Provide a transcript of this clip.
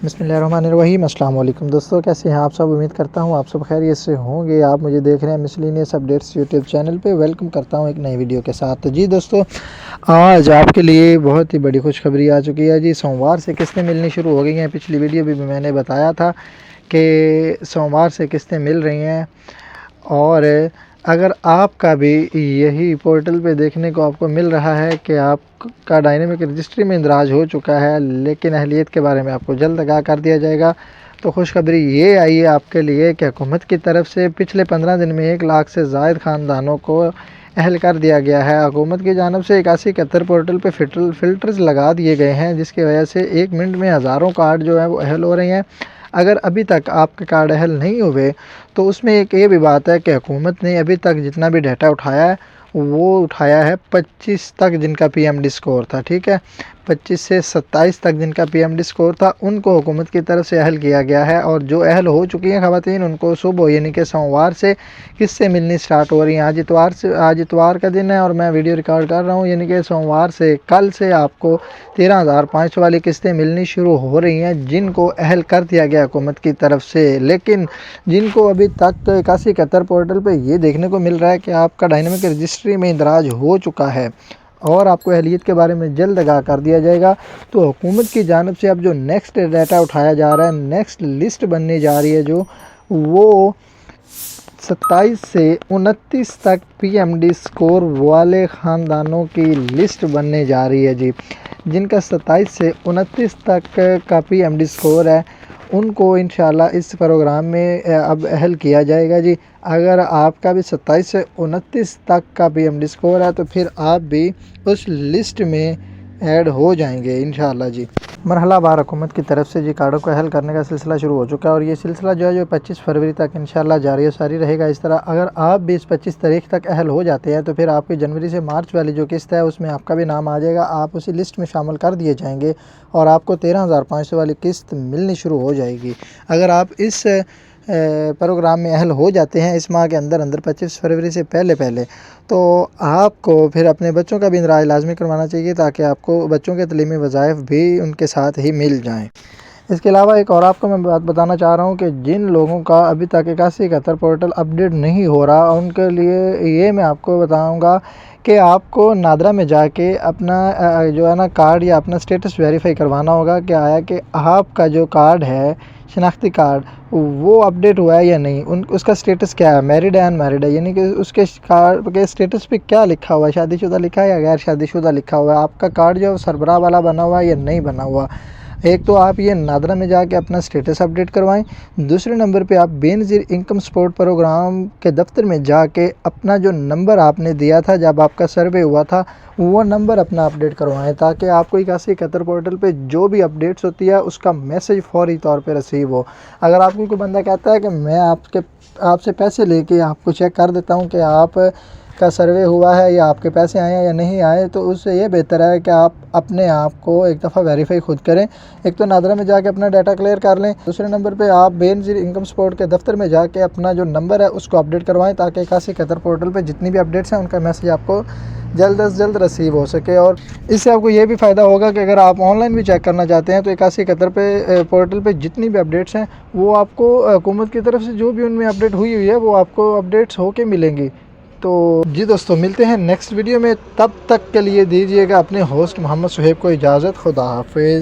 بسم اللہ الرحمن الرحیم۔ السلام علیکم دوستو، کیسے ہیں آپ سب؟ امید کرتا ہوں آپ سب خیریت سے ہوں گے۔ آپ مجھے دیکھ رہے ہیں مسلینیس اپڈیٹس یوٹیوب چینل پہ۔ ویلکم کرتا ہوں ایک نئی ویڈیو کے ساتھ۔ جی دوستو، آج آپ کے لیے بہت ہی بڑی خوشخبری آ چکی ہے جی۔ سوموار سے قسطیں ملنی شروع ہو گئی ہیں۔ پچھلی ویڈیو بھی میں نے بتایا تھا کہ سوموار سے قسطیں مل رہی ہیں، اور اگر آپ کا بھی یہی پورٹل پہ دیکھنے کو آپ کو مل رہا ہے کہ آپ کا ڈائنامک رجسٹری میں اندراج ہو چکا ہے، لیکن اہلیت کے بارے میں آپ کو جلد آگاہ کر دیا جائے گا، تو خوشخبری یہ آئی ہے آپ کے لیے کہ حکومت کی طرف سے پچھلے 15 دن میں 1 لاکھ سے زائد خاندانوں کو اہل کر دیا گیا ہے۔ حکومت کی جانب سے 8171 پورٹل پہ فلٹرز لگا دیے گئے ہیں، جس کی وجہ سے 1 منٹ میں ہزاروں کارڈ جو ہیں وہ اہل ہو رہے ہیں۔ اگر ابھی تک آپ کے کارڈ اہل نہیں ہوئے تو اس میں ایک یہ بھی بات ہے کہ حکومت نے ابھی تک جتنا بھی ڈیٹا اٹھایا ہے وہ اٹھایا ہے 25 تک جن کا پی ایم ڈی اسکور تھا، ٹھیک ہے، 25 سے 27 تک جن کا پی ایم ڈی اسکور تھا ان کو حکومت کی طرف سے اہل کیا گیا ہے، اور جو اہل ہو چکی ہیں خواتین ان کو صبح یعنی کہ سوموار سے قسطیں ملنی سٹارٹ ہو رہی ہیں۔ آج اتوار کا دن ہے اور میں ویڈیو ریکارڈ کر رہا ہوں، یعنی کہ سوموار سے کل سے آپ کو 13,500 والی قسطیں ملنی شروع ہو رہی ہیں، جن کو اہل کر دیا گیا حکومت کی طرف سے۔ لیکن جن کو ابھی تک 8171 پورٹل پہ یہ دیکھنے کو مل رہا ہے کہ آپ کا ڈائنامک رجسٹری میں اندراج ہو چکا ہے اور آپ کو اہلیت کے بارے میں جلد آگاہ کر دیا جائے گا، تو حکومت کی جانب سے اب جو نیکسٹ ڈیٹا اٹھایا جا رہا ہے، نیکسٹ لسٹ بننے جا رہی ہے جو وہ 27 سے 29 تک پی ایم ڈی اسکور والے خاندانوں کی لسٹ بننے جا رہی ہے جی۔ جن کا 27 سے 29 تک کا پی ایم ڈی اسکور ہے ان کو انشاءاللہ اس پروگرام میں اب اہل کیا جائے گا جی۔ اگر آپ کا بھی 27 سے 29 تک کا پی ایم ڈی اسکور ہے تو پھر آپ بھی اس لسٹ میں ایڈ ہو جائیں گے انشاءاللہ جی۔ مرحلہ بار حکومت کی طرف سے جی کارڈوں کو اہل کرنے کا سلسلہ شروع ہو چکا ہے، اور یہ سلسلہ جو ہے جو 25 فروری تک انشاءاللہ جاری و ساری رہے گا۔ اس طرح اگر آپ بھی اس 25 تاریخ تک اہل ہو جاتے ہیں تو پھر آپ کی جنوری سے مارچ والی جو قسط ہے اس میں آپ کا بھی نام آ جائے گا، آپ اسی لسٹ میں شامل کر دیے جائیں گے اور آپ کو 13,500 والی قسط ملنی شروع ہو جائے گی۔ اگر آپ اس پروگرام میں اہل ہو جاتے ہیں اس ماہ کے اندر 25 فروری سے پہلے تو آپ کو پھر اپنے بچوں کا بھی اندراج لازمی کروانا چاہیے، تاکہ آپ کو بچوں کے تعلیمی وظائف بھی ان کے ساتھ ہی مل جائیں۔ اس کے علاوہ ایک اور آپ کو میں بات بتانا چاہ رہا ہوں کہ جن لوگوں کا ابھی تک 8171 پورٹل اپڈیٹ نہیں ہو رہا ان کے لیے یہ میں آپ کو بتاؤں گا کہ آپ کو نادرا میں جا کے اپنا جو ہے نا کارڈ یا اپنا سٹیٹس ویریفائی کروانا ہوگا کہ آیا کہ آپ کا جو کارڈ ہے شناختی کارڈ وہ اپڈیٹ ہوا ہے یا نہیں، اس کا سٹیٹس کیا ہے، میرڈ ہے انمیرڈ ہے، یعنی کہ اس کے کارڈ کے سٹیٹس پہ کیا لکھا ہوا ہے، شادی شدہ لکھا ہے یا غیر شادی شدہ لکھا ہوا ہے، آپ کا کارڈ جو ہے سربراہ والا بنا ہوا ہے یا نہیں بنا ہوا۔ ایک تو آپ یہ نادرا میں جا کے اپنا سٹیٹس اپڈیٹ کروائیں، دوسرے نمبر پہ آپ بے نظیر انکم سپورٹ پروگرام کے دفتر میں جا کے اپنا جو نمبر آپ نے دیا تھا جب آپ کا سروے ہوا تھا وہ نمبر اپنا اپڈیٹ کروائیں، تاکہ آپ کو 8171 پورٹل پہ جو بھی اپڈیٹس ہوتی ہے اس کا میسج فوری طور پہ رسیو ہو۔ اگر آپ کو کوئی بندہ کہتا ہے کہ میں آپ سے پیسے لے کے آپ کو چیک کر دیتا ہوں کہ آپ کا سروے ہوا ہے یا آپ کے پیسے آئے ہیں یا نہیں آئے، تو اس سے یہ بہتر ہے کہ آپ اپنے آپ کو ایک دفعہ ویریفائی خود کریں۔ ایک تو نادرا میں جا کے اپنا ڈیٹا کلیئر کر لیں، دوسرے نمبر پہ آپ بے نظیر انکم سپورٹ کے دفتر میں جا کے اپنا جو نمبر ہے اس کو اپڈیٹ کروائیں، تاکہ 8171 پورٹل پہ جتنی بھی اپڈیٹس ہیں ان کا میسج آپ کو جلد از جلد رسیو ہو سکے۔ اور اس سے آپ کو یہ بھی فائدہ ہوگا کہ اگر آپ آن لائن بھی چیک کرنا چاہتے ہیں تو 8171 پہ پورٹل پہ جتنی بھی اپڈیٹس ہیں وہ آپ کو حکومت کی طرف سے جو بھی ان میں اپڈیٹ ہوئی ہے وہ آپ کو اپڈیٹس ہو کے ملیں گی۔ تو جی دوستو، ملتے ہیں نیکسٹ ویڈیو میں، تب تک کے لیے دیجیے گا اپنے ہوسٹ محمد صہیب کو اجازت۔ خدا حافظ۔